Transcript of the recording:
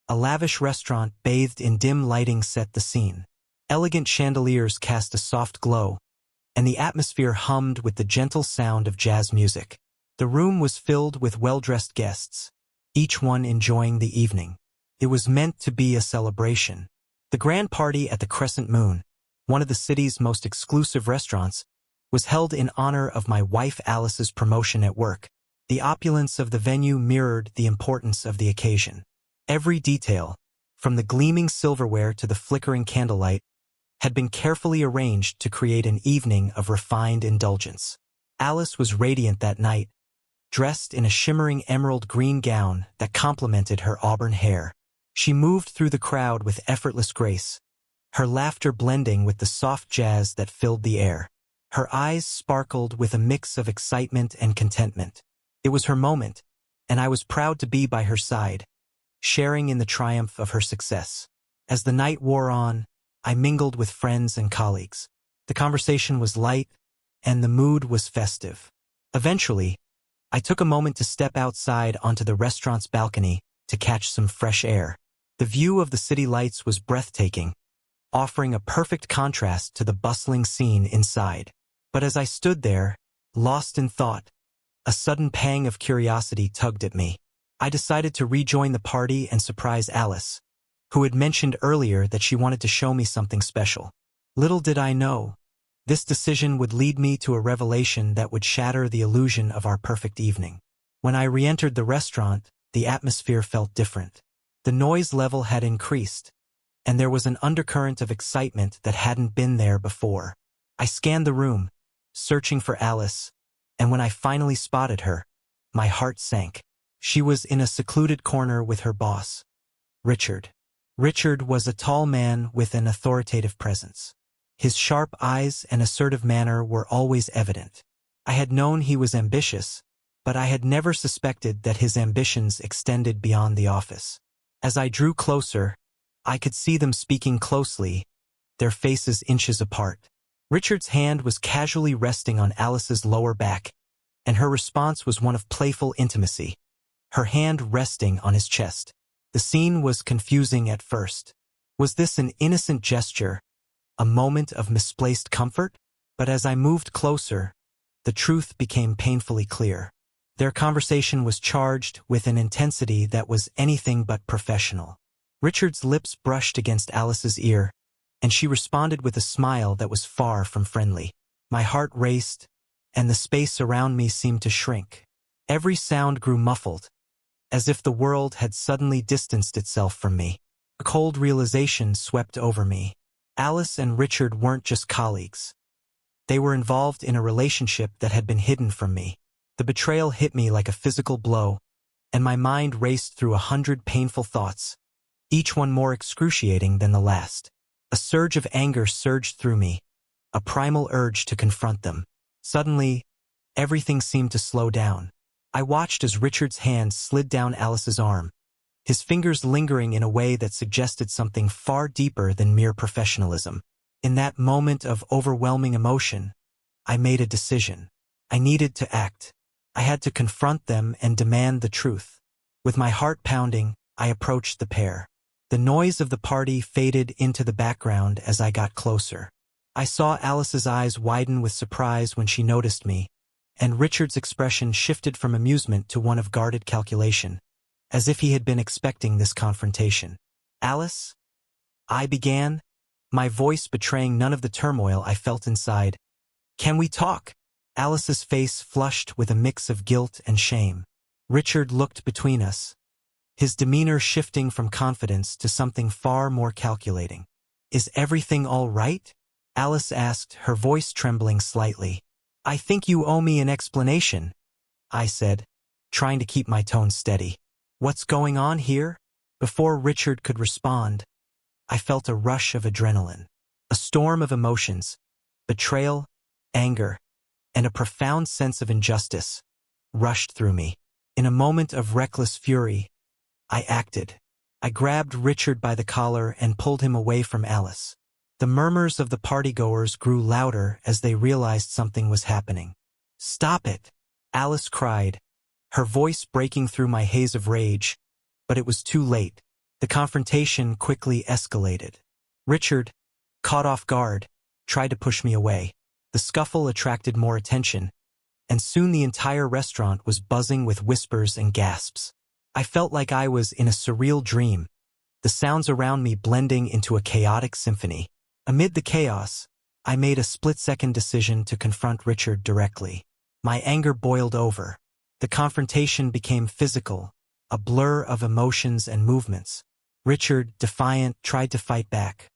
A lavish restaurant bathed in dim lighting set the scene. Elegant chandeliers cast a soft glow, and the atmosphere hummed with the gentle sound of jazz music. The room was filled with well-dressed guests, each one enjoying the evening. It was meant to be a celebration. The grand party at the Crescent Moon, one of the city's most exclusive restaurants, was held in honor of my wife Alice's promotion at work. The opulence of the venue mirrored the importance of the occasion. Every detail, from the gleaming silverware to the flickering candlelight, had been carefully arranged to create an evening of refined indulgence. Alice was radiant that night, dressed in a shimmering emerald green gown that complemented her auburn hair. She moved through the crowd with effortless grace, her laughter blending with the soft jazz that filled the air. Her eyes sparkled with a mix of excitement and contentment. It was her moment, and I was proud to be by her side, sharing in the triumph of her success. As the night wore on, I mingled with friends and colleagues. The conversation was light, and the mood was festive. Eventually, I took a moment to step outside onto the restaurant's balcony to catch some fresh air. The view of the city lights was breathtaking, offering a perfect contrast to the bustling scene inside. But as I stood there, lost in thought, a sudden pang of curiosity tugged at me. I decided to rejoin the party and surprise Alice, who had mentioned earlier that she wanted to show me something special. Little did I know, this decision would lead me to a revelation that would shatter the illusion of our perfect evening. When I re-entered the restaurant, the atmosphere felt different. The noise level had increased, and there was an undercurrent of excitement that hadn't been there before. I scanned the room, searching for Alice, and when I finally spotted her, my heart sank. She was in a secluded corner with her boss, Richard. Richard was a tall man with an authoritative presence. His sharp eyes and assertive manner were always evident. I had known he was ambitious, but I had never suspected that his ambitions extended beyond the office. As I drew closer, I could see them speaking closely, their faces inches apart. Richard's hand was casually resting on Alice's lower back, and her response was one of playful intimacy, her hand resting on his chest. The scene was confusing at first. Was this an innocent gesture, a moment of misplaced comfort? But as I moved closer, the truth became painfully clear. Their conversation was charged with an intensity that was anything but professional. Richard's lips brushed against Alice's ear, and she responded with a smile that was far from friendly. My heart raced, and the space around me seemed to shrink. Every sound grew muffled, as if the world had suddenly distanced itself from me. A cold realization swept over me. Alice and Richard weren't just colleagues. They were involved in a relationship that had been hidden from me. The betrayal hit me like a physical blow, and my mind raced through 100 painful thoughts, each one more excruciating than the last. A surge of anger surged through me, a primal urge to confront them. Suddenly, everything seemed to slow down. I watched as Richard's hand slid down Alice's arm, his fingers lingering in a way that suggested something far deeper than mere professionalism. In that moment of overwhelming emotion, I made a decision. I needed to act. I had to confront them and demand the truth. With my heart pounding, I approached the pair. The noise of the party faded into the background as I got closer. I saw Alice's eyes widen with surprise when she noticed me, and Richard's expression shifted from amusement to one of guarded calculation, as if he had been expecting this confrontation. "Alice?" I began, my voice betraying none of the turmoil I felt inside. "Can we talk?" Alice's face flushed with a mix of guilt and shame. Richard looked between us, his demeanor shifting from confidence to something far more calculating. "Is everything all right?" Alice asked, her voice trembling slightly. "I think you owe me an explanation," I said, trying to keep my tone steady. "What's going on here?" Before Richard could respond, I felt a rush of adrenaline. A storm of emotions, betrayal, anger, and a profound sense of injustice rushed through me. In a moment of reckless fury, I acted. I grabbed Richard by the collar and pulled him away from Alice. The murmurs of the partygoers grew louder as they realized something was happening. "Stop it!" Alice cried, her voice breaking through my haze of rage, but it was too late. The confrontation quickly escalated. Richard, caught off guard, tried to push me away. The scuffle attracted more attention, and soon the entire restaurant was buzzing with whispers and gasps. I felt like I was in a surreal dream, the sounds around me blending into a chaotic symphony. Amid the chaos, I made a split-second decision to confront Richard directly. My anger boiled over. The confrontation became physical, a blur of emotions and movements. Richard, defiant, tried to fight back,